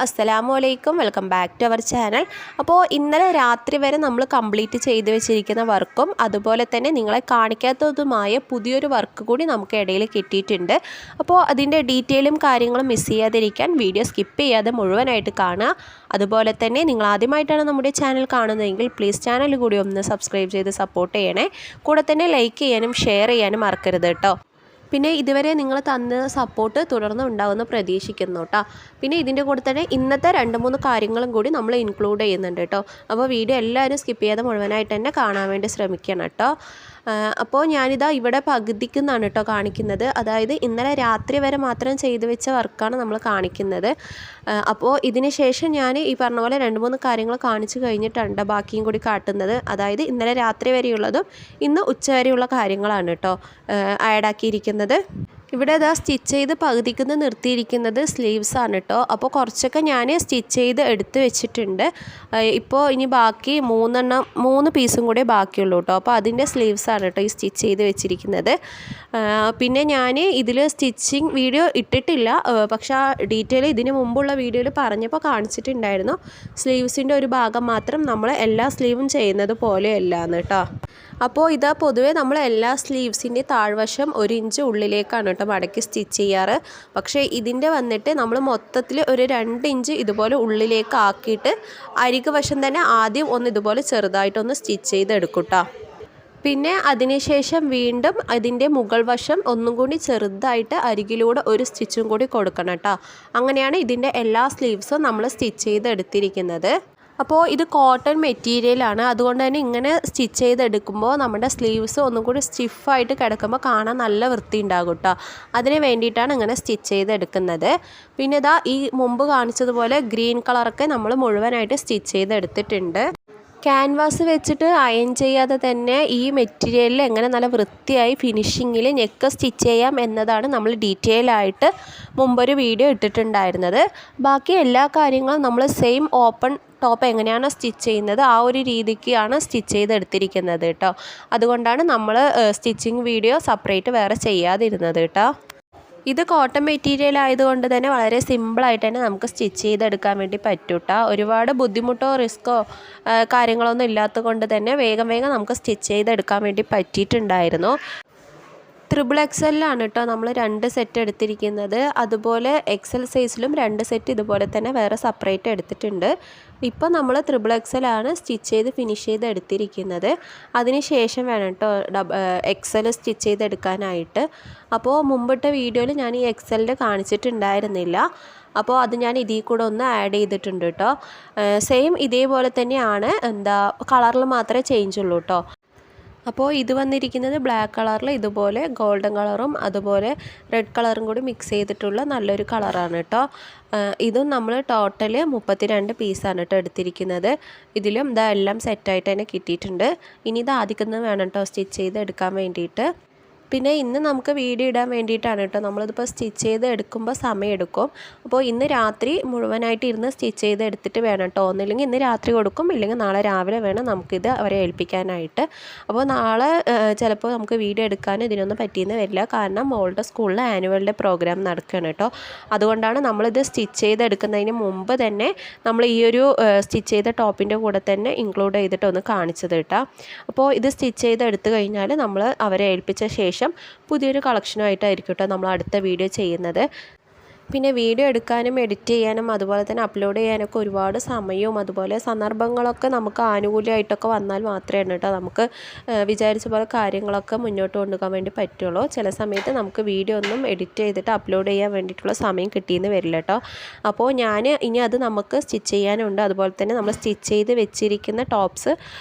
അസ്സലാമു അലൈക്കും, welcome back to our channel. അപ്പോൾ ഇന്നലെ രാത്രി വരെ നമ്മൾ കംപ്ലീറ്റ് ചെയ്ത് വെച്ചിരിക്കുന്ന വർക്കും അതുപോലെ തന്നെ നിങ്ങളെ കാണിക്കാത്തതുമായ പുതിയൊരു വർക്ക് കൂടി നമുക്ക് ഇടയിൽ കിട്ടിയിട്ടുണ്ട്. അപ്പോൾ അതിൻ്റെ ഡീറ്റെയിലും കാര്യങ്ങളും മിസ് ചെയ്യാതിരിക്കാൻ വീഡിയോ സ്കിപ്പ് ചെയ്യാതെ മുഴുവനായിട്ട് കാണുക. അതുപോലെ തന്നെ നിങ്ങൾ ആദ്യമായിട്ടാണ് നമ്മുടെ ചാനൽ കാണുന്നതെങ്കിൽ പ്ലീസ് ചാനൽ കൂടി ഒന്ന് സബ്സ്ക്രൈബ് ചെയ്ത് സപ്പോർട്ട് ചെയ്യണേ. കൂടെ തന്നെ ലൈക്ക് ചെയ്യാനും ഷെയർ ചെയ്യാനും മറക്കരുത് കേട്ടോ. പിന്നെ ഇതുവരെ നിങ്ങൾ തന്ന സപ്പോർട്ട് തുടർന്ന് ഉണ്ടാകുമെന്ന് പ്രതീക്ഷിക്കുന്നു കേട്ടോ. പിന്നെ ഇതിൻ്റെ കൂടെ തന്നെ ഇന്നത്തെ 2-3 കാര്യങ്ങളും കൂടി നമ്മൾ ഇൻക്ലൂഡ് ചെയ്യുന്നുണ്ട് കേട്ടോ. അപ്പോൾ വീഡിയോ എല്ലാവരും സ്കിപ്പ് ചെയ്യാതെ മുഴുവനായിട്ട് തന്നെ കാണാൻ വേണ്ടി ശ്രമിക്കണം കേട്ടോ. അപ്പോൾ ഞാനിതാ ഇവിടെ പകുതിക്കുന്നാണ് കേട്ടോ കാണിക്കുന്നത്. അതായത് ഇന്നലെ രാത്രി വരെ മാത്രം ചെയ്തു വെച്ച വർക്കാണ് നമ്മൾ കാണിക്കുന്നത്. അപ്പോൾ ഇതിന് ശേഷം ഞാൻ ഈ പറഞ്ഞ പോലെ 2-3 കാര്യങ്ങൾ കാണിച്ചു കഴിഞ്ഞിട്ടുണ്ട് ബാക്കിയും കൂടി കാട്ടുന്നത്. അതായത് ഇന്നലെ രാത്രി വരെയുള്ളതും ഇന്ന് ഉച്ച വരെയുള്ള കാര്യങ്ങളാണ് കേട്ടോ ആഡാക്കിയിരിക്കുന്നത്. ഇവിടെ ഇതാ സ്റ്റിച്ച് ചെയ്ത് പകുതിക്കുന്ന നിർത്തിയിരിക്കുന്നത് സ്ലീവ്സ് ആണ് കേട്ടോ. അപ്പോൾ കുറച്ചൊക്കെ ഞാൻ സ്റ്റിച്ച് ചെയ്ത് എടുത്ത് വെച്ചിട്ടുണ്ട്. ഇപ്പോൾ ഇനി ബാക്കി 3 പീസും കൂടെ ബാക്കിയുള്ളൂ കേട്ടോ. അപ്പോൾ അതിൻ്റെ സ്ലീവ്സ് ആണ് കേട്ടോ ഈ സ്റ്റിച്ച് ചെയ്ത് വെച്ചിരിക്കുന്നത്. പിന്നെ ഞാൻ ഇതിൽ സ്റ്റിച്ചിങ് വീഡിയോ ഇട്ടിട്ടില്ല, പക്ഷേ ആ ഡീറ്റെയിൽ ഇതിന് മുമ്പുള്ള വീഡിയോയിൽ പറഞ്ഞപ്പോൾ കാണിച്ചിട്ടുണ്ടായിരുന്നു. സ്ലീവ്സിൻ്റെ ഒരു ഭാഗം മാത്രം നമ്മൾ എല്ലാ സ്ലീവും ചെയ്യുന്നത് പോലെയല്ല എന്ന് കേട്ടോ. അപ്പോൾ ഇതാ പൊതുവേ നമ്മൾ എല്ലാ സ്ലീവ്സിൻ്റെ താഴ്വശം 1 ഇഞ്ച് ഉള്ളിലേക്കാണ് കേട്ടോ മടക്കി സ്റ്റിച്ച് ചെയ്യാറ്. പക്ഷേ ഇതിൻ്റെ വന്നിട്ട് നമ്മൾ മൊത്തത്തിൽ ഒരു 2 ഇഞ്ച് ഇതുപോലെ ഉള്ളിലേക്ക് ആക്കിയിട്ട് അരികു വശം തന്നെ ആദ്യം ഒന്ന് ഇതുപോലെ ചെറുതായിട്ടൊന്ന് സ്റ്റിച്ച് ചെയ്തെടുക്കും കേട്ടോ. പിന്നെ അതിനുശേഷം വീണ്ടും അതിൻ്റെ മുകൾ വശം ഒന്നും കൂടി ചെറുതായിട്ട് അരികിലൂടെ ഒരു സ്റ്റിച്ചും കൂടി കൊടുക്കണം കേട്ടോ. അങ്ങനെയാണ് ഇതിൻ്റെ എല്ലാ സ്ലീവ്സും നമ്മൾ സ്റ്റിച്ച് ചെയ്തെടുത്തിരിക്കുന്നത്. അപ്പോൾ ഇത് കോട്ടൺ മെറ്റീരിയലാണ്, അതുകൊണ്ട് തന്നെ ഇങ്ങനെ സ്റ്റിച്ച് ചെയ്തെടുക്കുമ്പോൾ നമ്മുടെ സ്ലീവ്സ് ഒന്നും കൂടി സ്റ്റിഫായിട്ട് കിടക്കുമ്പോൾ കാണാൻ നല്ല വൃത്തി ഉണ്ടാകും കേട്ടോ. അതിന് വേണ്ടിയിട്ടാണ് ഇങ്ങനെ സ്റ്റിച്ച് ചെയ്തെടുക്കുന്നത്. പിന്നെ ഇതാ ഈ മുമ്പ് കാണിച്ചതുപോലെ ഗ്രീൻ കളറൊക്കെ നമ്മൾ മുഴുവനായിട്ട് സ്റ്റിച്ച് ചെയ്തെടുത്തിട്ടുണ്ട്. ക്യാൻവാസ് വെച്ചിട്ട് അയൺ ചെയ്യാതെ തന്നെ ഈ മെറ്റീരിയലിൽ എങ്ങനെ നല്ല വൃത്തിയായി ഫിനിഷിങ്ങിൽ നെക്ക് സ്റ്റിച്ച് ചെയ്യാം എന്നതാണ് നമ്മൾ ഡീറ്റെയിൽ ആയിട്ട് മുമ്പൊരു വീഡിയോ ഇട്ടിട്ടുണ്ടായിരുന്നത്. ബാക്കി എല്ലാ കാര്യങ്ങളും നമ്മൾ സെയിം ഓപ്പൺ ടോപ്പ് എങ്ങനെയാണോ സ്റ്റിച്ച് ചെയ്യുന്നത് ആ ഒരു രീതിക്കാണ് സ്റ്റിച്ച് ചെയ്തെടുത്തിരിക്കുന്നത് കേട്ടോ. അതുകൊണ്ടാണ് നമ്മൾ സ്റ്റിച്ചിങ് വീഡിയോ സെപ്പറേറ്റ് വേറെ ചെയ്യാതിരുന്നത് കേട്ടോ. ഇത് കോട്ടൺ മെറ്റീരിയൽ ആയതുകൊണ്ട് തന്നെ വളരെ സിമ്പിളായിട്ട് തന്നെ നമുക്ക് സ്റ്റിച്ച് ചെയ്തെടുക്കാൻ വേണ്ടി പറ്റും കേട്ടോ. ഒരുപാട് ബുദ്ധിമുട്ടോ റിസ്ക്കോ കാര്യങ്ങളൊന്നും ഇല്ലാത്തത് കൊണ്ട് തന്നെ വേഗം നമുക്ക് സ്റ്റിച്ച് ചെയ്തെടുക്കാൻ വേണ്ടി പറ്റിയിട്ടുണ്ടായിരുന്നു. XXL കേട്ടോ നമ്മൾ 2 സെറ്റ് എടുത്തിരിക്കുന്നത്. അതുപോലെ XL സൈസിലും 2 സെറ്റ് ഇതുപോലെ തന്നെ വേറെ സെപ്പറേറ്റ് എടുത്തിട്ടുണ്ട്. ഇപ്പോൾ നമ്മൾ XXL ആണ് സ്റ്റിച്ച് ചെയ്ത് ഫിനിഷ് ചെയ്ത് എടുത്തിരിക്കുന്നത്. അതിന് ശേഷം വേണം കേട്ടോ XL സ്റ്റിച്ച് ചെയ്തെടുക്കാനായിട്ട്. അപ്പോൾ മുമ്പിട്ട വീഡിയോയിൽ ഞാൻ ഈ XLൻ്റെ കാണിച്ചിട്ടുണ്ടായിരുന്നില്ല. അപ്പോൾ അത് ഞാൻ ഇതിൽ കൂടെ ഒന്ന് ആഡ് ചെയ്തിട്ടുണ്ട് കേട്ടോ. സെയിം ഇതേപോലെ തന്നെയാണ്, കളറിൽ മാത്രമേ ചേഞ്ച് ഉള്ളൂ കേട്ടോ. അപ്പോൾ ഇത് വന്നിരിക്കുന്നത് ബ്ലാക്ക് കളറിൽ ഇതുപോലെ ഗോൾഡൻ കളറും അതുപോലെ റെഡ് കളറും കൂടി മിക്സ് ചെയ്തിട്ടുള്ള നല്ലൊരു കളറാണ് കേട്ടോ. ഇതും നമ്മൾ ടോട്ടൽ 32 പീസാണ് കേട്ടോ എടുത്തിരിക്കുന്നത്. ഇതിലും എല്ലാം സെറ്റായിട്ട് തന്നെ കിട്ടിയിട്ടുണ്ട്. ഇനി ഇത് ആദ്യം വേണം കേട്ടോ സ്റ്റിച്ച് ചെയ്ത് എടുക്കാൻ വേണ്ടിയിട്ട്. പിന്നെ ഇന്ന് നമുക്ക് വീഡിയോ ഇടാൻ വേണ്ടിയിട്ടാണ് കേട്ടോ നമ്മളിതിപ്പോൾ സ്റ്റിച്ച് ചെയ്ത് എടുക്കുമ്പോൾ സമയമെടുക്കും. അപ്പോൾ ഇന്ന് രാത്രി മുഴുവനായിട്ട് ഇരുന്ന് സ്റ്റിച്ച് ചെയ്ത് എടുത്തിട്ട് വേണം കേട്ടോ. ഒന്നില്ലെങ്കിൽ ഇന്ന് രാത്രി കൊടുക്കും, ഇല്ലെങ്കിൽ നാളെ രാവിലെ വേണം നമുക്കിത് അവരെ ഏൽപ്പിക്കാനായിട്ട്. അപ്പോൾ നാളെ ചിലപ്പോൾ നമുക്ക് വീഡിയോ എടുക്കാനും ഇതിനൊന്നും പറ്റിയെന്ന് വരില്ല, കാരണം മോളുടെ സ്കൂളിൽ ആനുവൽ ഡേ പ്രോഗ്രാം നടക്കുകയാണ് കേട്ടോ. അതുകൊണ്ടാണ് നമ്മളിത് സ്റ്റിച്ച് ചെയ്തെടുക്കുന്നതിന് മുമ്പ് തന്നെ നമ്മൾ ഈ ഒരു സ്റ്റിച്ച് ചെയ്ത ടോപ്പിൻ്റെ കൂടെ തന്നെ ഇൻക്ലൂഡ് ചെയ്തിട്ട് ഒന്ന് കാണിച്ചത് കേട്ടോ. അപ്പോൾ ഇത് സ്റ്റിച്ച് ചെയ്തെടുത്ത് കഴിഞ്ഞാൽ നമ്മൾ അവരെ ഏൽപ്പിച്ച ശേഷം പുതിയൊരു കളക്ഷനുമായിട്ടായിരിക്കും കേട്ടോ നമ്മൾ അടുത്ത വീഡിയോ ചെയ്യുന്നത്. പിന്നെ വീഡിയോ എടുക്കാനും എഡിറ്റ് ചെയ്യാനും അതുപോലെ തന്നെ അപ്ലോഡ് ചെയ്യാനൊക്കെ ഒരുപാട് സമയവും അതുപോലെ സന്ദർഭങ്ങളൊക്കെ നമുക്ക് ആനുകൂല്യമായിട്ടൊക്കെ വന്നാൽ മാത്രമേ കേട്ടോ നമുക്ക് വിചാരിച്ച പോലെ കാര്യങ്ങളൊക്കെ മുന്നോട്ട് കൊണ്ടുപോകാൻ വേണ്ടി പറ്റുള്ളൂ. ചില സമയത്ത് നമുക്ക് വീഡിയോ ഒന്നും എഡിറ്റ് ചെയ്തിട്ട് അപ്ലോഡ് ചെയ്യാൻ വേണ്ടിയിട്ടുള്ള സമയം കിട്ടിയെന്ന് വരില്ല കേട്ടോ. അപ്പോൾ ഇനി അത് നമുക്ക് സ്റ്റിച്ച് ചെയ്യാനുണ്ട്. അതുപോലെ തന്നെ നമ്മൾ സ്റ്റിച്ച് ചെയ്ത് വെച്ചിരിക്കുന്ന ടോപ്സ്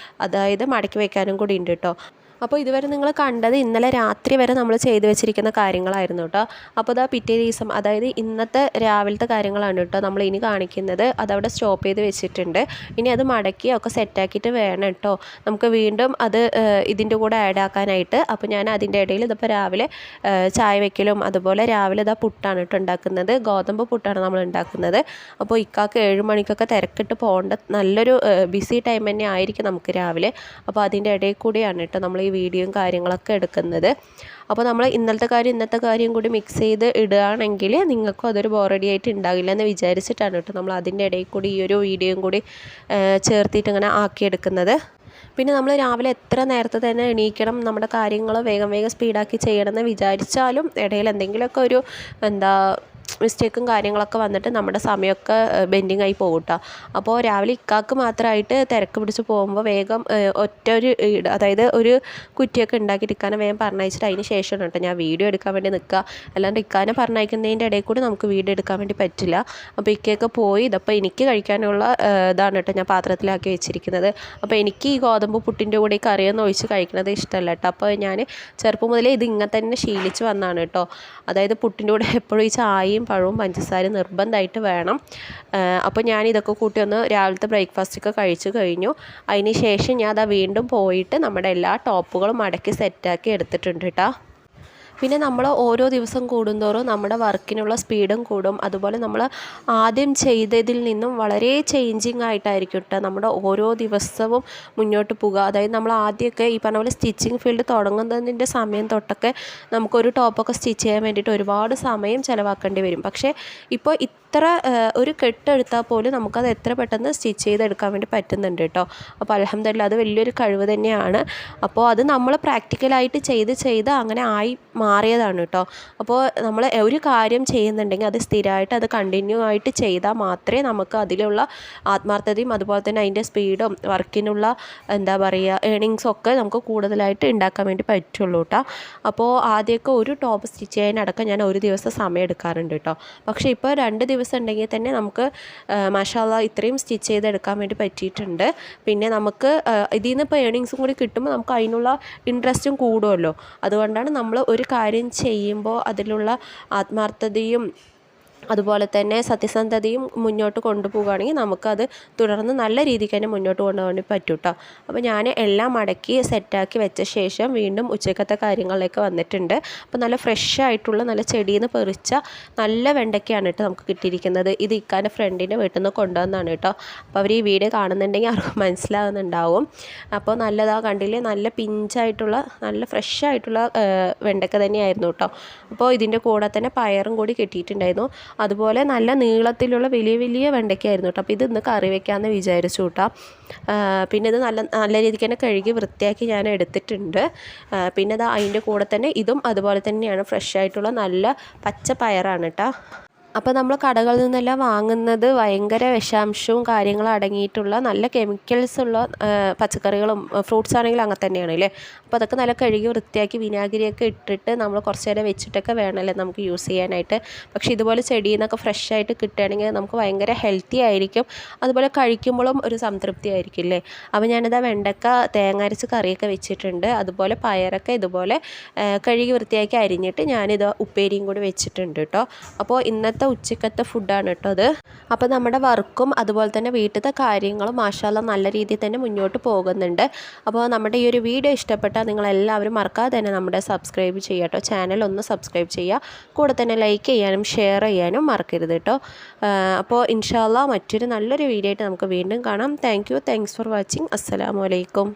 അതായത് മടക്കി വയ്ക്കാനും കൂടി ഉണ്ട് കേട്ടോ. അപ്പോൾ ഇതുവരെ നിങ്ങൾ കണ്ടത് ഇന്നലെ രാത്രി വരെ നമ്മൾ ചെയ്തു വെച്ചിരിക്കുന്ന കാര്യങ്ങളായിരുന്നു കേട്ടോ. അപ്പോൾ പിറ്റേ ദിവസം അതായത് ഇന്നത്തെ രാവിലത്തെ കാര്യങ്ങളാണ് കേട്ടോ നമ്മൾ ഇനി കാണിക്കുന്നത്. അതവിടെ സ്റ്റോപ്പ് ചെയ്ത് വെച്ചിട്ടുണ്ട്. ഇനി അത് മടക്കി ഒക്കെ സെറ്റാക്കിയിട്ട് വേണം കേട്ടോ നമുക്ക് വീണ്ടും അത് ഇതിൻ്റെ കൂടെ ആഡ് ആക്കാനായിട്ട്. അപ്പോൾ ഞാൻ അതിൻ്റെ ഇടയിൽ ഇതിപ്പോൾ രാവിലെ ചായ വയ്ക്കലും അതുപോലെ രാവിലെ പുട്ടാണ് കേട്ടോ ഉണ്ടാക്കുന്നത്. ഗോതമ്പ് പുട്ടാണ് നമ്മൾ ഉണ്ടാക്കുന്നത്. അപ്പോൾ ഇക്കാക്ക് 7 മണിക്കൊക്കെ തിരക്കിട്ട് പോകേണ്ട നല്ലൊരു ബിസി ടൈം തന്നെ ആയിരിക്കും നമുക്ക് രാവിലെ. അപ്പോൾ അതിൻ്റെ ഇടയിൽ കൂടിയാണ് കേട്ടോ നമ്മൾ ഈ വീഡിയോയും കാര്യങ്ങളൊക്കെ എടുക്കുന്നത്. അപ്പോൾ നമ്മൾ ഇന്നത്തെ കാര്യം കൂടി മിക്സ് ചെയ്ത് ഇടുകയാണെങ്കിൽ നിങ്ങൾക്കും അതൊരു ബോറടി ആയിട്ട് ഉണ്ടാകില്ല എന്ന് വിചാരിച്ചിട്ടാണ് കേട്ടോ നമ്മൾ അതിൻ്റെ ഇടയിൽ കൂടി ഈ ഒരു വീഡിയോയും കൂടി ചേർത്തിട്ട് ഇങ്ങനെ ആക്കിയെടുക്കുന്നത്. പിന്നെ നമ്മൾ രാവിലെ എത്ര നേരത്തെ തന്നെ എണീക്കണം, നമ്മുടെ കാര്യങ്ങൾ വേഗം സ്പീഡാക്കി ചെയ്യണമെന്ന് വിചാരിച്ചാലും ഇടയിൽ എന്തെങ്കിലുമൊക്കെ ഒരു മിസ്റ്റേക്കും കാര്യങ്ങളൊക്കെ വന്നിട്ട് നമ്മുടെ സമയമൊക്കെ ബെൻഡിങ് ആയി പോകും കേട്ടോ. അപ്പോൾ രാവിലെ ഇക്കാക്ക് മാത്രമായിട്ട് തിരക്ക് പിടിച്ച് പോകുമ്പോൾ വേഗം അതായത് ഒരു കുറ്റിയൊക്കെ ഉണ്ടാക്കിയിട്ട് ഇക്കാനെ വേഗം പറഞ്ഞയച്ചിട്ട് അതിന് ശേഷമാണ് കേട്ടോ ഞാൻ വീഡിയോ എടുക്കാൻ വേണ്ടി നിൽക്കുക. അല്ലാണ്ട് ഇക്കാനെ പറഞ്ഞയക്കുന്നതിൻ്റെ ഇടയിൽ കൂടി നമുക്ക് വീഡിയോ എടുക്കാൻ വേണ്ടി പറ്റില്ല. അപ്പോൾ ഇക്കയൊക്കെ പോയി ഇതപ്പോൾ എനിക്ക് കഴിക്കാനുള്ള ഇതാണ് കേട്ടോ ഞാൻ പാത്രത്തിലാക്കി വെച്ചിരിക്കുന്നത്. അപ്പോൾ എനിക്ക് ഈ ഗോതമ്പ് പുട്ടിൻ്റെ കൂടെ കറിയൊന്നും ഒഴിച്ച് കഴിക്കുന്നത് ഇഷ്ടമല്ല കേട്ടോ. അപ്പോൾ ഞാൻ ചെറുപ്പം മുതലേ ഇത് ഇങ്ങനെ തന്നെ ശീലിച്ച് വന്നതാണ് കേട്ടോ. അതായത് പുട്ടിൻ്റെ കൂടെ എപ്പോഴും ഈ ചായയും പഴവും പഞ്ചസാരയും നിർബന്ധമായിട്ട് വേണം. അപ്പോൾ ഞാൻ ഇതൊക്കെ കൂട്ടി ഒന്ന് രാവിലത്തെ ബ്രേക്ക്ഫാസ്റ്റൊക്കെ കഴിച്ചു കഴിഞ്ഞു. അതിന് ശേഷം ഞാൻ വീണ്ടും പോയിട്ട് നമ്മുടെ എല്ലാ ടോപ്പുകളും മടക്കി സെറ്റാക്കി എടുത്തിട്ടുണ്ട് കേട്ടോ. പിന്നെ നമ്മൾ ഓരോ ദിവസം കൂടുന്തോറും നമ്മുടെ വർക്കിനുള്ള സ്പീഡും കൂടും. അതുപോലെ നമ്മൾ ആദ്യം ചെയ്തതിൽ നിന്നും വളരെ ചേഞ്ചിങ് ആയിട്ടായിരിക്കും കേട്ടോ നമ്മുടെ ഓരോ ദിവസവും മുന്നോട്ട് പോകുക. അതായത് നമ്മൾ ആദ്യമൊക്കെ ഈ പറഞ്ഞ പോലെ സ്റ്റിച്ചിങ് ഫീൽഡ് തുടങ്ങുന്നതിൻ്റെ സമയം തൊട്ടൊക്കെ നമുക്കൊരു ടോപ്പൊക്കെ സ്റ്റിച്ച് ചെയ്യാൻ വേണ്ടിയിട്ട് ഒരുപാട് സമയം ചിലവാക്കേണ്ടി വരും. പക്ഷേ ഇപ്പോൾ എത്ര ഒരു കെട്ടെടുത്താൽ പോലും നമുക്കത് എത്ര പെട്ടെന്ന് സ്റ്റിച്ച് ചെയ്തെടുക്കാൻ വേണ്ടി പറ്റുന്നുണ്ട് കേട്ടോ. അപ്പോൾ അൽഹംദുലില്ലാ അത് വലിയൊരു കഴിവ് തന്നെയാണ്. അപ്പോൾ അത് നമ്മൾ പ്രാക്ടിക്കലായിട്ട് ചെയ്ത് അങ്ങനെ ആയി മാറിയതാണ് കേട്ടോ. അപ്പോൾ നമ്മൾ ഒരു കാര്യം ചെയ്യുന്നുണ്ടെങ്കിൽ അത് സ്ഥിരമായിട്ട് അത് കണ്ടിന്യൂ ആയിട്ട് ചെയ്താൽ മാത്രമേ നമുക്ക് അതിലുള്ള ആത്മാർത്ഥതയും അതുപോലെ തന്നെ അതിൻ്റെ സ്പീഡും വർക്കിനുള്ള എന്താ പറയുക ഏണിങ്സൊക്കെ നമുക്ക് കൂടുതലായിട്ട് ഉണ്ടാക്കാൻ വേണ്ടി പറ്റുള്ളൂ കേട്ടോ. അപ്പോൾ ആദ്യമൊക്കെ ഒരു ടോപ്പ് സ്റ്റിച്ച് ചെയ്യാനടക്കം ഞാൻ ഒരു ദിവസം സമയം എടുക്കാറുണ്ട് കേട്ടോ. പക്ഷേ ഇപ്പോൾ 2 ദിവസം ഉണ്ടെങ്കിൽ തന്നെ നമുക്ക് മാഷാ അല്ലാഹ് ഇത്രയും സ്റ്റിച്ച് ചെയ്തെടുക്കാൻ വേണ്ടി പറ്റിയിട്ടുണ്ട്. പിന്നെ നമുക്ക് ഇതിൽ നിന്ന് ഇപ്പോൾ ഏണിങ്സും കൂടി കിട്ടുമ്പോൾ നമുക്ക് അതിനുള്ള ഇൻട്രസ്റ്റും കൂടുമല്ലോ. അതുകൊണ്ടാണ് നമ്മൾ ഒരു കാര്യം ചെയ്യുമ്പോൾ അതിലുള്ള ആത്മാർത്ഥതയും അതുപോലെ തന്നെ സത്യസന്ധതയും മുന്നോട്ട് കൊണ്ടുപോവുകയാണെങ്കിൽ നമുക്കത് തുടർന്ന് നല്ല രീതിക്ക് തന്നെ മുന്നോട്ട് കൊണ്ടുപോകാൻ വേണ്ടി പറ്റും കേട്ടോ. അപ്പോൾ ഞാൻ എല്ലാം മടക്കി സെറ്റാക്കി വെച്ച ശേഷം വീണ്ടും ഉച്ചക്കത്തെ കാര്യങ്ങളിലേക്ക് വന്നിട്ടുണ്ട്. അപ്പോൾ നല്ല ഫ്രഷ് ആയിട്ടുള്ള നല്ല ചെടിയിൽ നിന്ന് പറിച്ച നല്ല വെണ്ടയ്ക്കയാണ് കേട്ടോ നമുക്ക് കിട്ടിയിരിക്കുന്നത്. ഇത് ഇക്കാൻ്റെ ഫ്രണ്ടിൻ്റെ വീട്ടിൽ നിന്ന് കൊണ്ടുവന്നതാണ് കേട്ടോ. അപ്പോൾ അവർ ഈ വീഡിയോ കാണുന്നുണ്ടെങ്കിൽ അവർക്ക് മനസ്സിലാകുന്നുണ്ടാവും. അപ്പോൾ നല്ലതാ കണ്ടില്ലേ, നല്ല പിഞ്ചായിട്ടുള്ള നല്ല ഫ്രഷ് ആയിട്ടുള്ള വെണ്ടയ്ക്ക തന്നെയായിരുന്നു കേട്ടോ. അപ്പോൾ ഇതിൻ്റെ കൂടെ തന്നെ പയറും കൂടി കിട്ടിയിട്ടുണ്ടായിരുന്നു. അതുപോലെ നല്ല നീളത്തിലുള്ള വലിയ വെണ്ടയ്ക്കായിരുന്നു കേട്ടോ. അപ്പോൾ ഇത് ഇന്ന് കറി വെക്കാമെന്ന് വിചാരിച്ചു കേട്ടോ. പിന്നെ ഇത് നല്ല രീതിക്ക് തന്നെ കഴുകി വൃത്തിയാക്കി ഞാൻ എടുത്തിട്ടുണ്ട്. പിന്നെ ഇത് അതിൻ്റെ കൂടെ തന്നെ ഇതും അതുപോലെ തന്നെയാണ് ഫ്രഷ് ആയിട്ടുള്ള നല്ല പച്ച പയറാണ് കേട്ടോ. അപ്പോൾ നമ്മൾ കടകളിൽ നിന്നെല്ലാം വാങ്ങുന്നത് ഭയങ്കര വിഷാംശവും കാര്യങ്ങളും അടങ്ങിയിട്ടുള്ള നല്ല കെമിക്കൽസ് ഉള്ള പച്ചക്കറികളും ഫ്രൂട്ട്സ് ആണെങ്കിലും അങ്ങനെ തന്നെയാണ് അല്ലേ. അപ്പോൾ അതൊക്കെ നല്ല കഴുകി വൃത്തിയാക്കി വിനാഗിരിയൊക്കെ ഇട്ടിട്ട് നമ്മൾ കുറച്ച് നേരം വെച്ചിട്ടൊക്കെ വേണമല്ലേ നമുക്ക് യൂസ് ചെയ്യാനായിട്ട്. പക്ഷേ ഇതുപോലെ ചെടിയിൽ നിന്നൊക്കെ ഫ്രഷ് ആയിട്ട് കിട്ടുകയാണെങ്കിൽ നമുക്ക് ഭയങ്കര ഹെൽത്തി ആയിരിക്കും. അതുപോലെ കഴിക്കുമ്പോഴും ഒരു സംതൃപ്തി ആയിരിക്കില്ലേ. അപ്പോൾ ഞാനിതാ വെണ്ടക്ക തേങ്ങ അരച്ച് കറിയൊക്കെ വെച്ചിട്ടുണ്ട്. അതുപോലെ പയറൊക്കെ ഇതുപോലെ കഴുകി വൃത്തിയാക്കി അരിഞ്ഞിട്ട് ഞാനിത് ഉപ്പേരിയും കൂടി വെച്ചിട്ടുണ്ട് കേട്ടോ. അപ്പോൾ ഇന്നത്തെ ഉച്ചക്കത്തെ ഫുഡാണ് കേട്ടോ അത്. അപ്പോൾ നമ്മുടെ വർക്കും അതുപോലെ തന്നെ വീട്ടിലത്തെ കാര്യങ്ങളും മാഷാ അല്ലാഹ് നല്ല രീതിയിൽ തന്നെ മുന്നോട്ട് പോകുന്നുണ്ട്. അപ്പോൾ നമ്മുടെ ഈ ഒരു വീഡിയോ ഇഷ്ടപ്പെട്ടാൽ നിങ്ങളെല്ലാവരും മറക്കാതെ തന്നെ നമ്മുടെ സബ്സ്ക്രൈബ് ചെയ്യുക കേട്ടോ. ചാനൽ ഒന്ന് സബ്സ്ക്രൈബ് ചെയ്യുക, കൂടെ തന്നെ ലൈക്ക് ചെയ്യാനും ഷെയർ ചെയ്യാനും മറക്കരുത് കേട്ടോ. അപ്പോൾ ഇൻഷാ അല്ലാഹ് മറ്റൊരു നല്ലൊരു വീഡിയോ ആയിട്ട് നമുക്ക് വീണ്ടും കാണാം. Thanks for watching. അസ്സലാമു അലൈക്കും.